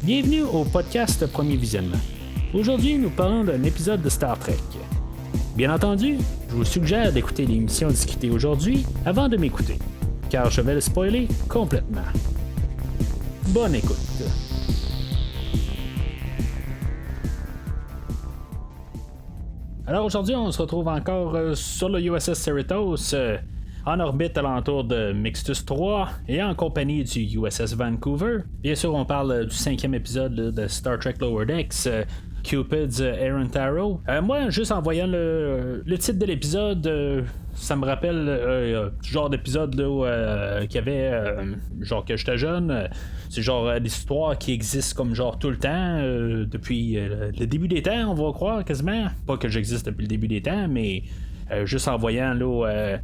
Bienvenue au podcast Premier Visionnement. Aujourd'hui, nous parlons d'un épisode de Star Trek. Bien entendu, je vous suggère d'écouter l'émission discutée aujourd'hui avant de m'écouter, car je vais le spoiler complètement. Bonne écoute. Alors aujourd'hui, on se retrouve encore sur le USS Cerritos, en orbite alentour de Mixtus 3 et en compagnie du USS Vancouver. Bien sûr, on parle du 5e épisode de Star Trek Lower Decks, Cupid's Errant Arrow. Moi, juste en voyant le titre de l'épisode, ça me rappelle genre d'épisode là, qu'il y avait genre que j'étais jeune. C'est genre l'histoire qui existe comme genre tout le temps, depuis le début des temps, on va croire quasiment. Pas que j'existe depuis le début des temps, mais juste en voyant là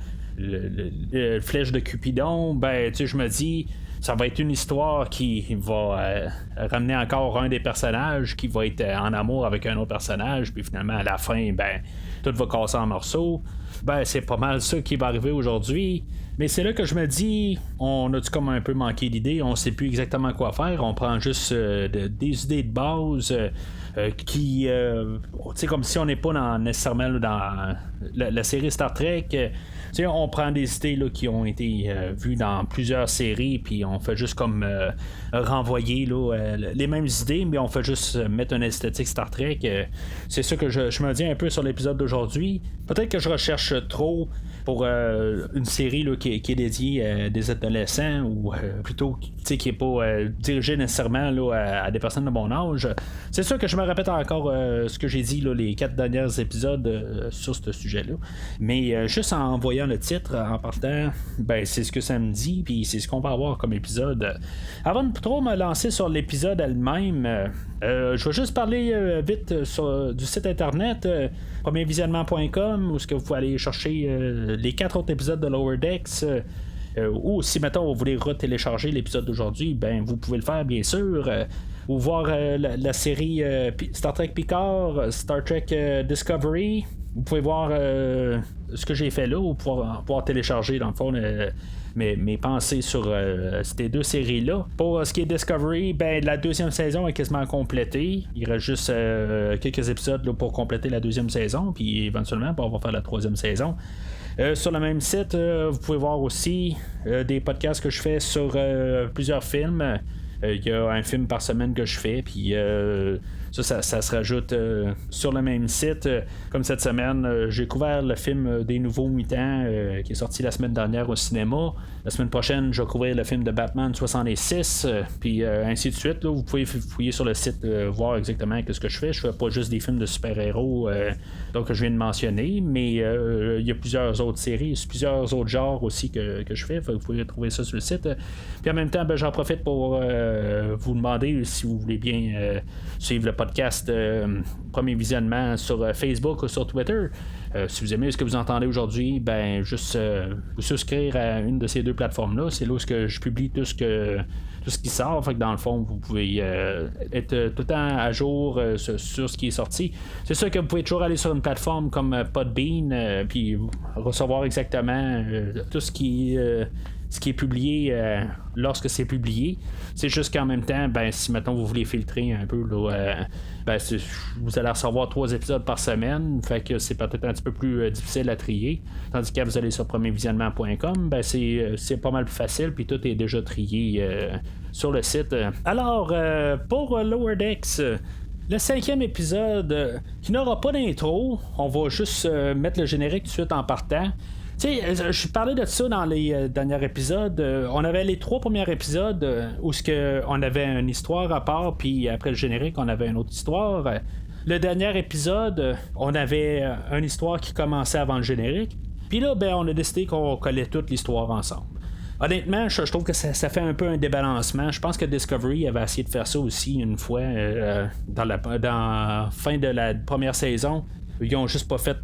le flèche de Cupidon, ben tu sais, je me dis ça va être une histoire qui va ramener encore un des personnages qui va être en amour avec un autre personnage, puis finalement à la fin, ben tout va casser en morceaux. Ben c'est pas mal ça qui va arriver aujourd'hui. Mais c'est là que je me dis, on a-tu comme un peu manqué d'idées, on sait plus exactement quoi faire, on prend juste des idées de base qui, tu sais, comme si on n'est pas nécessairement dans la série Star Trek. T'sais, on prend des idées là, qui ont été vues dans plusieurs séries, puis on fait juste comme renvoyer là, les mêmes idées, mais on fait juste mettre une esthétique Star Trek. C'est ça que je me dis un peu sur l'épisode d'aujourd'hui. Peut-être que je recherche trop pour une série là, qui est dédiée à des adolescents, ou plutôt qui n'est pas dirigée nécessairement là, à des personnes de mon âge. C'est sûr que je me répète encore ce que j'ai dit là, les 4 derniers épisodes sur ce sujet-là. Mais juste en voyant le titre en partant, ben c'est ce que ça me dit, puis c'est ce qu'on va avoir comme épisode. Avant de trop me lancer sur l'épisode elle-même, je vais juste parler vite du site internet premiervisionnement.com, où est-ce que vous pouvez aller chercher les 4 autres épisodes de Lower Decks. Ou si maintenant vous voulez retélécharger l'épisode d'aujourd'hui, ben vous pouvez le faire bien sûr. Ou voir la série Star Trek Picard, Star Trek Discovery. Vous pouvez voir ce que j'ai fait là, ou pouvoir télécharger dans le fond mes pensées sur ces 2 séries-là. Pour ce qui est Discovery, ben la 2e saison est quasiment complétée. Il reste juste quelques épisodes là, pour compléter la 2e saison, puis éventuellement on va faire la 3e saison. Sur le même site, vous pouvez voir aussi des podcasts que je fais sur plusieurs films. Il y a un film par semaine que je fais, puis ça se rajoute sur le même site. Comme cette semaine, j'ai couvert le film des Nouveaux Mutants qui est sorti la semaine dernière au cinéma. La semaine prochaine, je vais couvrir le film de Batman 66, puis ainsi de suite. Là, vous pouvez fouiller sur le site, voir exactement ce que je fais. Je fais pas juste des films de super-héros donc je viens de mentionner, mais il y a plusieurs autres séries, plusieurs autres genres aussi que je fais. Vous pouvez trouver ça sur le site. Puis en même temps, ben, j'en profite pour vous demander si vous voulez bien suivre le podcast Premier Visionnement sur Facebook ou sur Twitter. Si vous aimez ce que vous entendez aujourd'hui, ben juste vous souscrire à une de ces 2 plateformes-là. C'est là où je publie tout ce qui sort. Fait que dans le fond, vous pouvez être tout le temps à jour sur ce qui est sorti. C'est sûr que vous pouvez toujours aller sur une plateforme comme Podbean, puis recevoir exactement tout ce qui est publié lorsque c'est publié. C'est juste qu'en même temps, ben, si maintenant vous voulez filtrer un peu là, ben, vous allez recevoir 3 épisodes par semaine, fait que c'est peut-être un petit peu plus difficile à trier. Tandis que vous allez sur premiervisionnement.com, ben, c'est pas mal plus facile, puis tout est déjà trié sur le site. Alors, pour Lower Decks, le 5e épisode, qui n'aura pas d'intro, on va juste mettre le générique tout de suite en partant. Tu sais, je parlais de ça dans les derniers épisodes. On avait les 3 premiers épisodes où on avait une histoire à part, puis après le générique, on avait une autre histoire. Le dernier épisode, on avait une histoire qui commençait avant le générique. Puis là, ben, on a décidé qu'on collait toute l'histoire ensemble. Honnêtement, je trouve que ça fait un peu un débalancement. Je pense que Discovery avait essayé de faire ça aussi une fois dans la fin de la première saison. Ils ont juste pas fait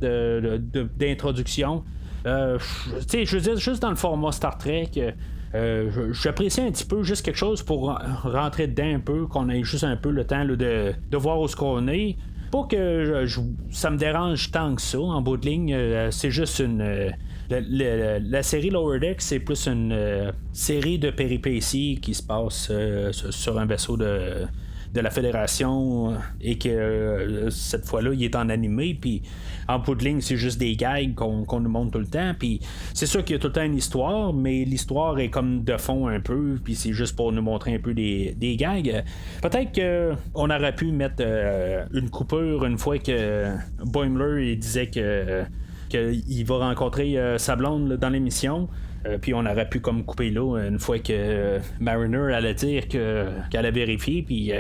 d'introduction. Je veux dire, juste dans le format Star Trek, j'apprécie un petit peu juste quelque chose pour rentrer dedans un peu, qu'on ait juste un peu le temps là, de voir où ce qu'on est. Pas que ça me dérange tant que ça, en bout de ligne, c'est juste une... La série Lower Decks, c'est plus une série de péripéties qui se passe sur un vaisseau de la Fédération et que cette fois-là, il est en animé, puis en bout de ligne, c'est juste des gags qu'on nous montre tout le temps, puis c'est sûr qu'il y a tout le temps une histoire, mais l'histoire est comme de fond un peu, puis c'est juste pour nous montrer un peu des gags. Peut-être qu'on aurait pu mettre une coupure une fois que Boimler il disait qu'il va rencontrer sa blonde là, dans l'émission. Puis on aurait pu comme couper là une fois que Mariner allait dire qu'elle a vérifié, puis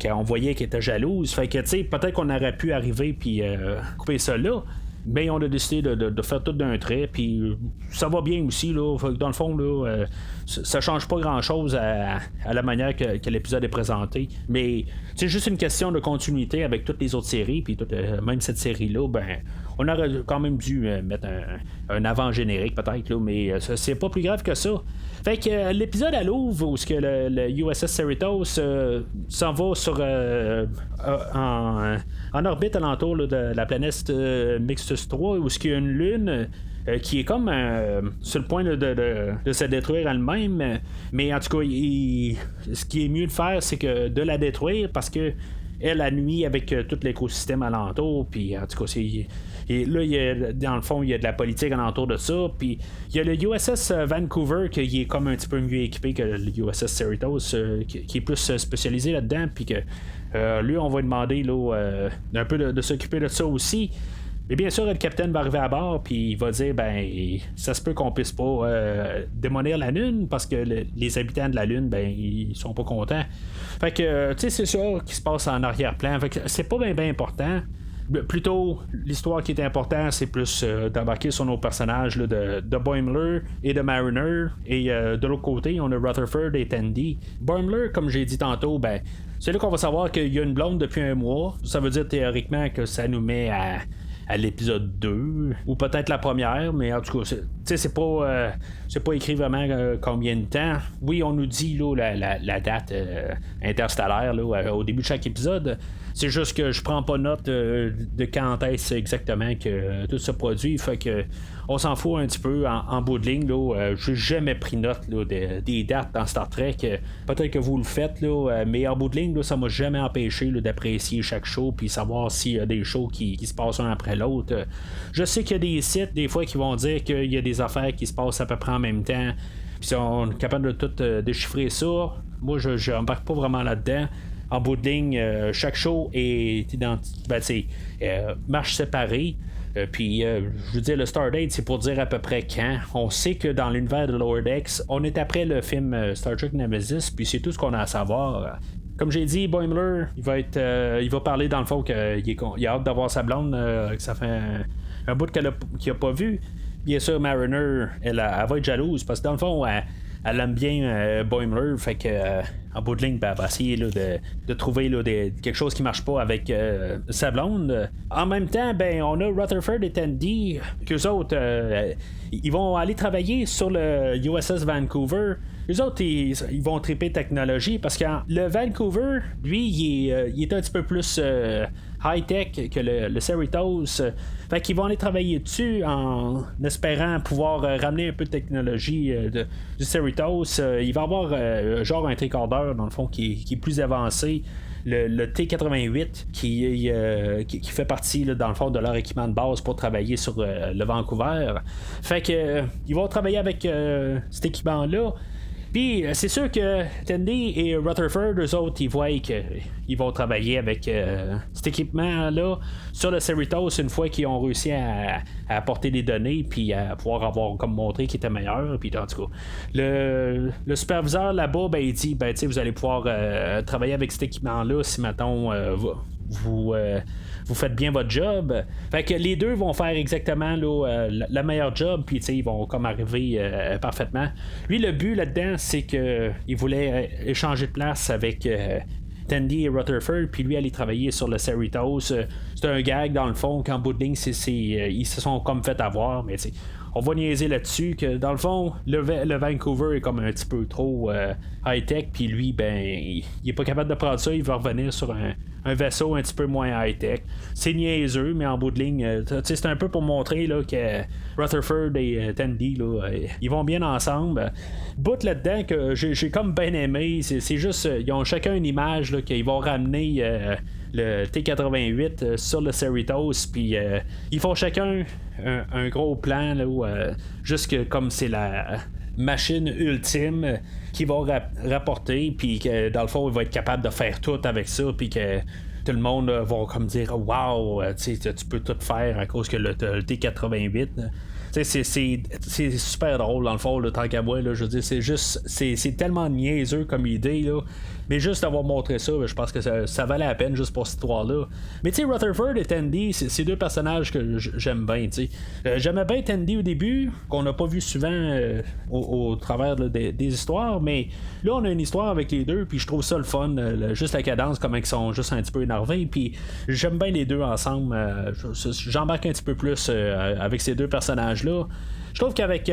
qu'on voyait qu'elle était jalouse. Fait que peut-être qu'on aurait pu arriver puis couper ça là. Mais on a décidé de faire tout d'un trait, puis ça va bien aussi là. Dans le fond là, ça change pas grand chose à la manière que l'épisode est présenté, mais c'est juste une question de continuité avec toutes les autres séries, puis même cette série là, ben on aurait quand même dû mettre un avant-générique peut-être là, mais c'est pas plus grave que ça. Fait que l'épisode à Louvre où ce que le USS Cerritos s'en va sur en orbite alentour là, de la planète Mixtus 3 où il y a une lune qui est comme sur le point de se détruire elle-même, mais en tout cas ce qui est mieux de faire c'est que de la détruire parce que elle a nuit avec tout l'écosystème alentour, puis en tout cas et là, dans le fond, il y a de la politique alentour de ça. Puis il y a le USS Vancouver qui est comme un petit peu mieux équipé que le USS Cerritos, qui est plus spécialisé là-dedans. Puis que lui, on va lui demander là, un peu de s'occuper de ça aussi. Mais bien sûr, le capitaine va arriver à bord, puis il va dire ben, ça se peut qu'on puisse pas démolir la Lune parce que les habitants de la Lune, ben, ils sont pas contents. Fait que, tu sais, c'est ça qui se passe en arrière-plan. Fait que c'est pas bien important. Plutôt, l'histoire qui est importante, c'est plus d'embarquer sur nos personnages là, de Boimler et de Mariner. Et de l'autre côté, on a Rutherford et Tandy. Boimler, comme j'ai dit tantôt, ben, c'est là qu'on va savoir qu'il y a une blonde depuis un mois. Ça veut dire théoriquement que ça nous met à l'épisode 2 ou peut-être la première, mais en tout cas c'est pas écrit vraiment combien de temps. Oui, on nous dit là, la date interstellaire là, au début de chaque épisode. C'est juste que je prends pas note de quand est-ce exactement que tout se produit. Fait que on s'en fout un petit peu en bout de ligne. J'ai jamais pris note là, des dates dans Star Trek. Peut-être que vous le faites, là, mais en bout de ligne, là, ça m'a jamais empêché là, d'apprécier chaque show puis savoir s'il y a des shows qui se passent un après l'autre. Je sais qu'il y a des sites, des fois, qui vont dire qu'il y a des affaires qui se passent à peu près en même temps. Puis on est capable de tout déchiffrer ça. Moi, je n'embarque pas vraiment là-dedans. En bout de ligne, chaque show est marche séparée. Puis, je veux dire, le Stardate, c'est pour dire à peu près quand. On sait que dans l'univers de Lower Decks, on est après le film Star Trek Nemesis, puis c'est tout ce qu'on a à savoir. Comme j'ai dit, Boimler, il va parler dans le fond qu'il a hâte d'avoir sa blonde, que ça fait un bout qu'il a pas vu. Bien sûr, Mariner, elle va être jalouse, parce que dans le fond, elle aime bien Boimler, fait que en bout de ligne, ben, elle va essayer là, de trouver là, quelque chose qui marche pas avec sa blonde. En même temps, ben, on a Rutherford et Tandy, qu'eux autres, ils vont aller travailler sur le USS Vancouver. Eux autres, ils vont triper technologie parce que le Vancouver, lui, il est un petit peu plus high-tech que le Cerritos. Fait qu'ils vont aller travailler dessus en espérant pouvoir ramener un peu de technologie du Cerritos. Il va y avoir genre un tricorder, dans le fond, qui est plus avancé. Le T-88 qui fait partie là, dans le fond de leur équipement de base pour travailler sur le Vancouver. Fait que ils vont travailler avec cet équipement-là. Puis c'est sûr que Tandy et Rutherford, eux autres, ils voient qu'ils vont travailler avec cet équipement-là sur le Cerritos une fois qu'ils ont réussi à apporter des données puis à pouvoir avoir comme montré qu'il était meilleur. Puis en tout cas, le superviseur là-bas, ben, il dit ben, vous allez pouvoir travailler avec cet équipement-là si mettons vous faites bien votre job. Fait que les deux vont faire exactement là, la meilleure job, puis ils vont comme arriver parfaitement. Lui, le but là-dedans, c'est que il voulait échanger de place avec Tandy et Rutherford, puis lui aller travailler sur le Cerritos. C'est un gag dans le fond, qu'en bout de ligne, ils se sont comme fait avoir, mais on va niaiser là-dessus que dans le fond, le Vancouver est comme un petit peu trop high-tech, puis lui, ben, il est pas capable de prendre ça, il va revenir sur un vaisseau un petit peu moins high-tech. C'est niaiseux, mais en bout de ligne, c'est un peu pour montrer là, que Rutherford et Tandy, là, ils vont bien ensemble. Bout là-dedans que j'ai comme bien aimé, c'est juste, ils ont chacun une image là, qu'ils vont ramener le T-88 sur le Cerritos, puis ils font chacun un gros plan, là, où, juste que comme c'est la machine ultime qui va rapporter, puis que dans le fond, il va être capable de faire tout avec ça, puis que tout le monde va comme dire wow, tu peux tout faire à cause que le T-88. C'est super drôle dans le fond, là, tant qu'à moi, là, je veux dire, c'est juste c'est tellement niaiseux comme idée, là, mais juste d'avoir montré ça, je pense que ça valait la peine juste pour cette histoire-là. Mais tu sais, Rutherford et Tandy, c'est deux personnages que j'aime bien, tu sais. J'aimais bien Tandy au début, qu'on n'a pas vu souvent au travers là, des histoires, mais là on a une histoire avec les deux, puis je trouve ça le fun, juste la cadence, comment ils sont juste un petit peu énervés, puis j'aime bien les deux ensemble, j'embarque un petit peu plus avec ces deux personnages-là. Je trouve qu'avec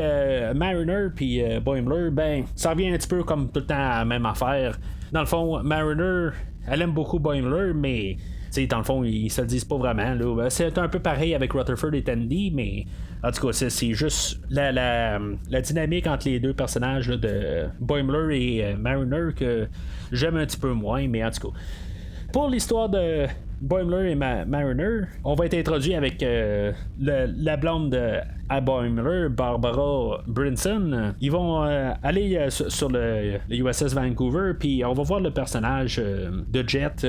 Mariner puis Boimler, ben, ça revient un petit peu comme tout le temps à la même affaire. Dans le fond, Mariner, elle aime beaucoup Boimler, mais dans le fond, ils se le disent pas vraiment. Là. C'est un peu pareil avec Rutherford et Tandy, mais en tout cas, c'est juste la dynamique entre les deux personnages là, de Boimler et Mariner que j'aime un petit peu moins, mais en tout cas. Pour l'histoire de Boimler et Mariner, on va être introduit avec la blonde à Boimler, Barbara Brinson. Ils vont aller sur le USS Vancouver, puis on va voir le personnage de Jet,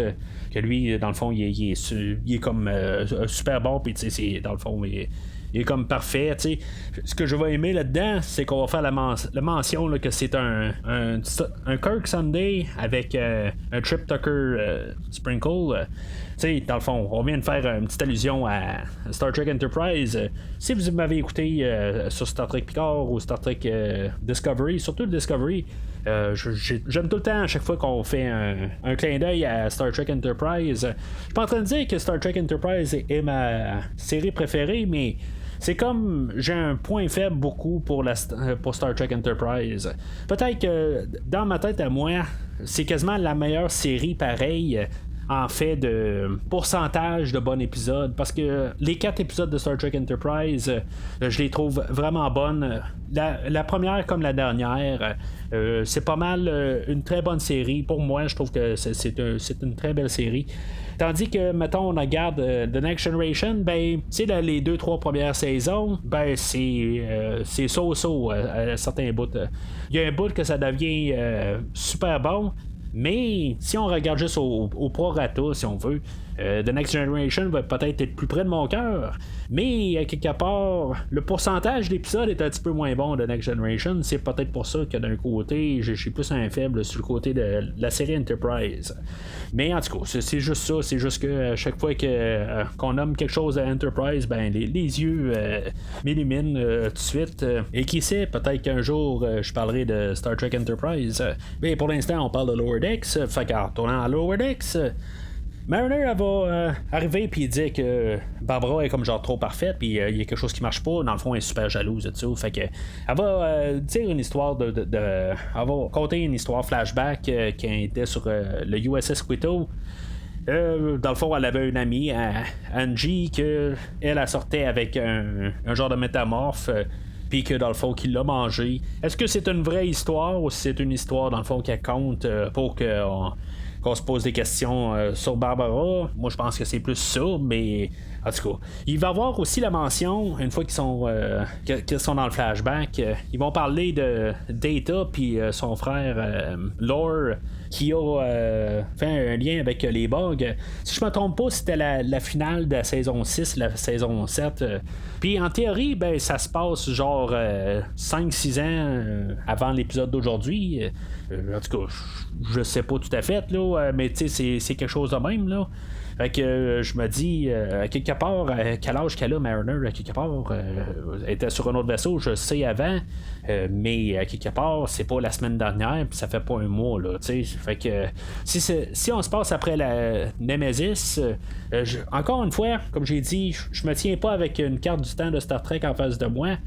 que lui, dans le fond, il est comme super bon, puis dans le fond, il est comme parfait, tu sais. Ce que je vais aimer là-dedans, c'est qu'on va faire la mention là, que c'est un Kirk Sunday avec un Trip Tucker Sprinkle. Tu sais, dans le fond, on vient de faire une petite allusion à Star Trek Enterprise. Si vous m'avez écouté sur Star Trek Picard ou Star Trek Discovery, surtout le Discovery, j'aime tout le temps à chaque fois qu'on fait un clin d'œil à Star Trek Enterprise. Je suis pas en train de dire que Star Trek Enterprise est ma série préférée, mais c'est comme j'ai un point faible beaucoup pour Star Trek Enterprise. Peut-être que dans ma tête à moi, c'est quasiment la meilleure série pareille en fait de pourcentage de bons épisodes, parce que les 4 épisodes de Star Trek Enterprise, je les trouve vraiment bonnes. La première comme la dernière, c'est pas mal une très bonne série. Pour moi, je trouve que c'est une très belle série. Tandis que, mettons, on regarde The Next Generation, ben, tu sais, les 2-3 premières saisons, ben, c'est so-so à certains bouts. Il y a un bout que ça devient super bon. Mais si on regarde juste au prorata, si on veut, The Next Generation va peut-être être plus près de mon cœur. Mais à quelque part, le pourcentage d'épisodes est un petit peu moins bon de Next Generation. C'est peut-être pour ça que d'un côté, j'ai plus un faible sur le côté de la série Enterprise. Mais en tout cas, c'est juste ça. C'est juste que à chaque fois qu'on nomme quelque chose à Enterprise, ben les yeux m'illuminent tout de suite. Et qui sait, peut-être qu'un jour je parlerai de Star Trek Enterprise. Mais pour l'instant, on parle de Lower Decks. Fait qu'en retournant à Lower Decks, Mariner, elle va arriver puis dire que Barbara est comme genre trop parfaite, puis il y a quelque chose qui marche pas. Dans le fond, elle est super jalouse de ça. Fait que elle va dire une histoire elle va conter une histoire flashback qui était sur le USS Quito. Dans le fond, elle avait une amie, Angie, que elle sortait avec un genre de métamorphe. Puis que dans le fond, qu'il l'a mangé. Est-ce que c'est une vraie histoire ou c'est une histoire dans le fond qu'elle compte pour qu'on se pose des questions sur Barbara? Moi, je pense que c'est plus ça, mais en tout cas, il va y avoir aussi la mention, une fois qu'ils sont dans le flashback, ils vont parler de Data puis son frère Lore, qui a fait un lien avec les bugs. Si je me trompe pas, c'était la finale de la saison 6, la saison 7. Puis en théorie, ben ça se passe genre 5-6 ans avant l'épisode d'aujourd'hui. En tout cas, je sais pas tout à fait, là, mais tu sais, c'est quelque chose de même, là. Fait que je me dis, à quelque part, quel âge qu'elle a, Mariner, à quelque part, elle était sur un autre vaisseau, je sais avant, mais à quelque part, c'est pas la semaine dernière, puis ça fait pas un mois, là, tu sais. Fait que si on se passe après la Nemesis, encore une fois, comme j'ai dit, je me tiens pas avec une carte du temps de Star Trek en face de moi.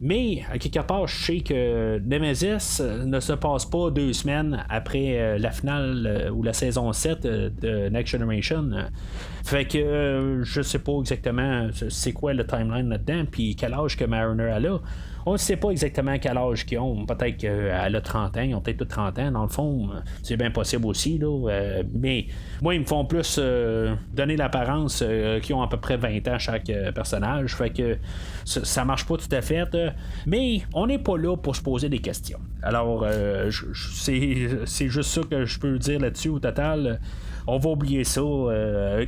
Mais à quelque part, je sais que Nemesis ne se passe pas 2 semaines après la finale ou la saison 7 de Next Generation. Fait que je sais pas exactement c'est quoi le timeline là-dedans, puis quel âge que Mariner a là. On ne sait pas exactement quel âge qu'ils ont. Peut-être qu'elle a 30 ans, ils ont peut-être tous 30 ans. Dans le fond, c'est bien possible aussi. Là, mais moi, ils me font plus donner l'apparence qu'ils ont à peu près 20 ans chaque personnage. Fait que ça marche pas tout à fait. Mais on n'est pas là pour se poser des questions. Alors, c'est juste ça que je peux dire là-dessus au total. On va oublier ça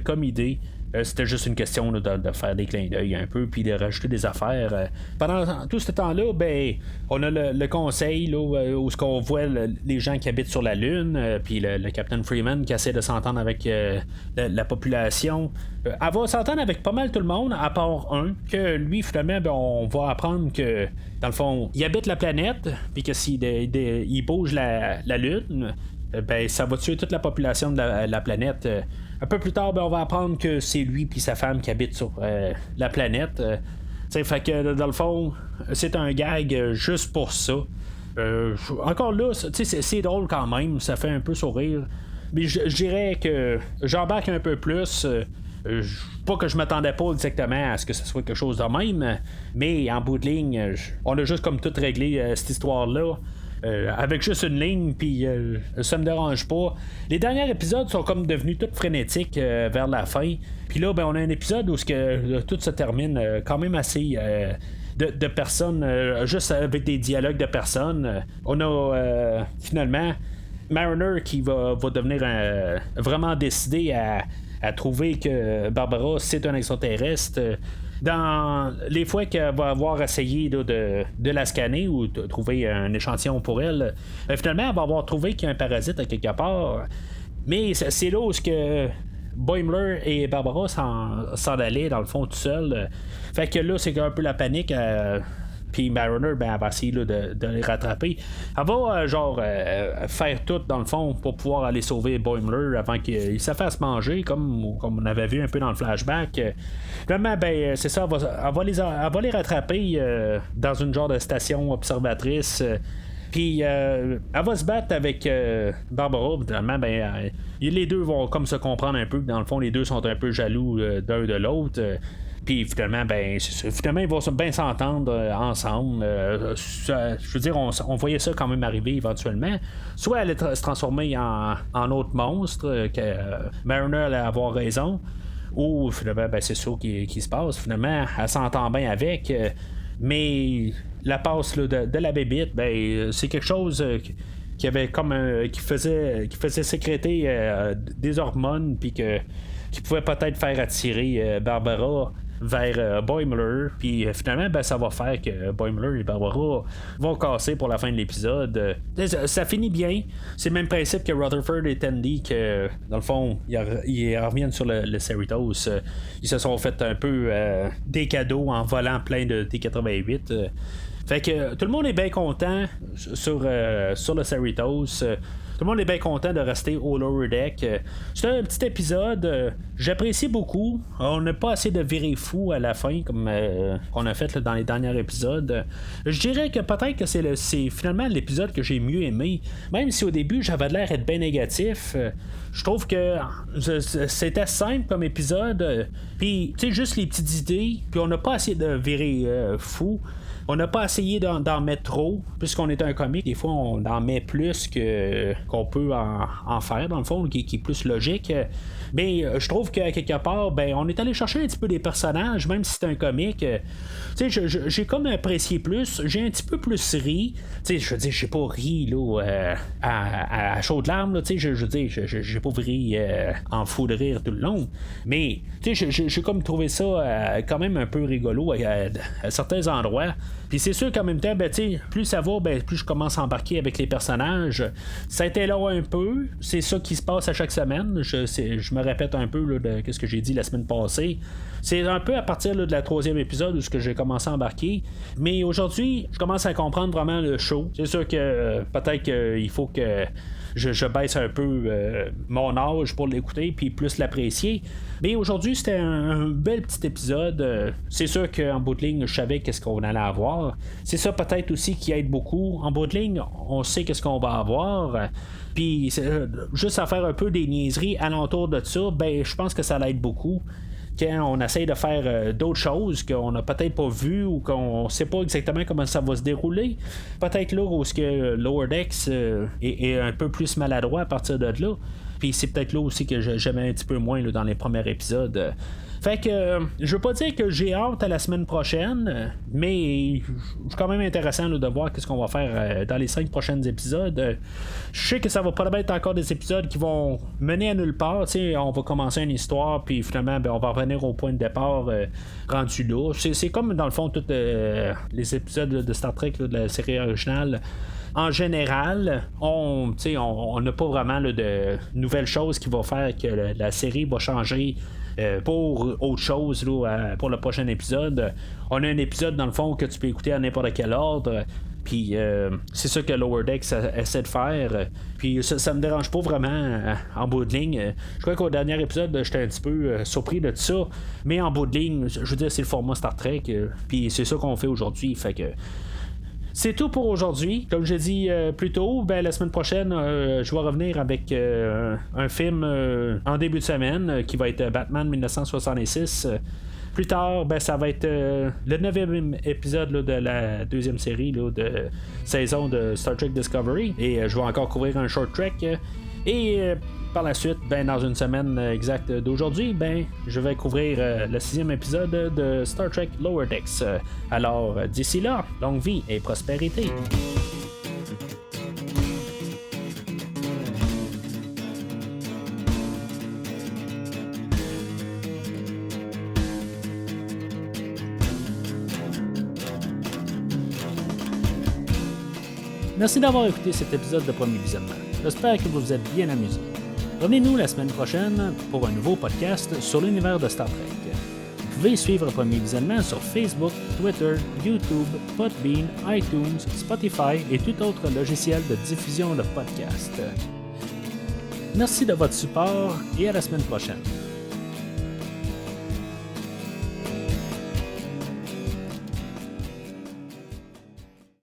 comme idée. C'était juste une question là, de faire des clins d'œil un peu puis de rajouter des affaires. Pendant tout ce temps-là, ben, on a le conseil là, où ce qu'on voit les gens qui habitent sur la Lune, puis le Captain Freeman qui essaie de s'entendre avec la population. Elle va s'entendre avec pas mal tout le monde, à part un, que lui, finalement, ben, on va apprendre que, dans le fond, il habite la planète, puis que s'il il bouge la Lune, ben, ça va tuer toute la population de la planète. Un peu plus tard, ben, on va apprendre que c'est lui et sa femme qui habitent sur la planète. Fait que dans le fond, c'est un gag juste pour ça. Encore là, c'est drôle quand même, ça fait un peu sourire. Mais je dirais que j'embarque un peu plus. Pas que je m'attendais pas exactement à ce que ce soit quelque chose de même, mais en bout de ligne, on a juste comme tout réglé cette histoire-là. Avec juste une ligne, puis ça me dérange pas. Les derniers épisodes sont comme devenus tout frénétiques vers la fin. Puis là, ben, on a un épisode où tout se termine quand même assez de personnes, juste avec des dialogues de personnes. On a finalement Mariner qui va devenir vraiment décidé à trouver que Barbara c'est un extraterrestre. Dans les fois qu'elle va avoir essayé là, de la scanner ou de trouver un échantillon pour elle, finalement, elle va avoir trouvé qu'il y a un parasite à quelque part. Mais c'est là où que Boimler et Barbara s'en allaient, dans le fond, tout seul. Fait que là, c'est un peu la panique. Puis Mariner, ben, elle va essayer là, de les rattraper. Elle va faire tout dans le fond pour pouvoir aller sauver Boimler avant qu'il se fasse manger, comme on avait vu un peu dans le flashback. Vraiment, ben, c'est ça, elle va les rattraper dans une genre de station observatrice. Puis elle va se battre avec Barbara. Finalement, ben, les deux vont comme se comprendre un peu. Dans le fond, les deux sont un peu jaloux d'un de l'autre. Puis finalement, ben, ils vont bien s'entendre ensemble. Je veux dire, on voyait ça quand même arriver éventuellement. Soit elle se transformer en autre monstre, que Mariner allait avoir raison, ou finalement, ben, c'est ça qui se passe. Finalement, elle s'entend bien avec, mais la passe là, de la bébite, ben, c'est quelque chose qui avait comme qui faisait sécréter des hormones, puis qui pouvait peut-être faire attirer Barbara vers Boimler, puis finalement ben, ça va faire que Boimler et Barbara vont casser pour la fin de l'épisode. Ça finit bien, c'est le même principe que Rutherford et Tandy, que dans le fond ils reviennent sur le Cerritos. Ils se sont fait un peu des cadeaux en volant plein de T-88. Fait que tout le monde est bien content sur le Cerritos. Tout le monde est bien content de rester au lower deck. C'est un petit épisode. J'apprécie beaucoup. On n'a pas assez de virer fou à la fin, comme on a fait là, dans les derniers épisodes. Je dirais que peut-être que c'est finalement l'épisode que j'ai mieux aimé. Même si au début, j'avais l'air d'être bien négatif. Je trouve que c'était simple comme épisode. Puis, tu sais, juste les petites idées. Puis, on n'a pas assez de virer fou. On n'a pas essayé d'en mettre trop, puisqu'on est un comique. Des fois, on en met plus qu'on peut en faire, dans le fond, qui est plus logique. Mais je trouve qu'à quelque part, ben, on est allé chercher un petit peu des personnages, même si c'est un comique. Tu sais, j'ai comme apprécié plus. J'ai un petit peu plus ri. Tu sais, je veux dire, j'ai pas ri là, à chaudes larmes. Tu sais, je veux dire, j'ai pas ri en fou de rire tout le long. Mais, tu sais, j'ai comme trouvé ça quand même un peu rigolo à certains endroits. Puis c'est sûr qu'en même temps, ben, plus ça va, ben, plus je commence à embarquer avec les personnages. Ça a été long un peu. C'est ça qui se passe à chaque semaine. Je me répète un peu là, de ce que j'ai dit la semaine passée. C'est un peu à partir là, de la 3e épisode où j'ai commencé à embarquer. Mais aujourd'hui, je commence à comprendre vraiment le show. C'est sûr que peut-être qu'il faut que je baisse un peu mon âge pour l'écouter puis plus l'apprécier. Mais aujourd'hui, c'était un bel petit épisode. C'est sûr qu'en bout de ligne, je savais qu'est-ce qu'on allait avoir. C'est ça peut-être aussi qui aide beaucoup. En bout de ligne, on sait qu'est-ce qu'on va avoir. Puis juste à faire un peu des niaiseries alentour de ça, ben je pense que ça l'aide beaucoup. Quand on essaye de faire d'autres choses qu'on n'a peut-être pas vues ou qu'on ne sait pas exactement comment ça va se dérouler, peut-être là où Lower Decks est un peu plus maladroit à partir de là. Puis c'est peut-être là aussi que j'aimais un petit peu moins là, dans les premiers épisodes. Fait que je veux pas dire que j'ai hâte à la semaine prochaine, mais c'est quand même intéressant là, de voir qu'est-ce qu'on va faire dans les 5 prochains épisodes. Je sais que ça va probablement être encore des épisodes qui vont mener à nulle part. On va commencer une histoire, puis finalement on va revenir au point de départ rendu là. C'est comme dans le fond tous les épisodes de Star Trek là, de la série originale. En général, on n'a pas vraiment là, de nouvelles choses qui vont faire que la série va changer pour autre chose là, pour le prochain épisode. On a un épisode dans le fond que tu peux écouter à n'importe quel ordre. Puis c'est ça que Lower Decks essaie de faire. Puis ça me dérange pas vraiment en bout de ligne. Je crois qu'au dernier épisode, j'étais un petit peu surpris de ça. Mais en bout de ligne, je veux dire, c'est le format Star Trek. Puis c'est ça qu'on fait aujourd'hui. Fait que c'est tout pour aujourd'hui. Comme j'ai dit plus tôt, la semaine prochaine, je vais revenir avec un film en début de semaine qui va être Batman 1966. Plus tard, ça va être le 9e épisode là, de la deuxième série là, de saison de Star Trek Discovery. Et je vais encore couvrir un short trek. Et par la suite, dans une semaine exacte d'aujourd'hui, je vais couvrir le 6e épisode de Star Trek Lower Decks. Alors, d'ici là, longue vie et prospérité. Merci d'avoir écouté cet épisode de Premier Visionnement. J'espère que vous vous êtes bien amusés. Revenez-nous la semaine prochaine pour un nouveau podcast sur l'univers de Star Trek. Vous pouvez suivre Premier Visionnement sur Facebook, Twitter, YouTube, Podbean, iTunes, Spotify et tout autre logiciel de diffusion de podcasts. Merci de votre support et à la semaine prochaine.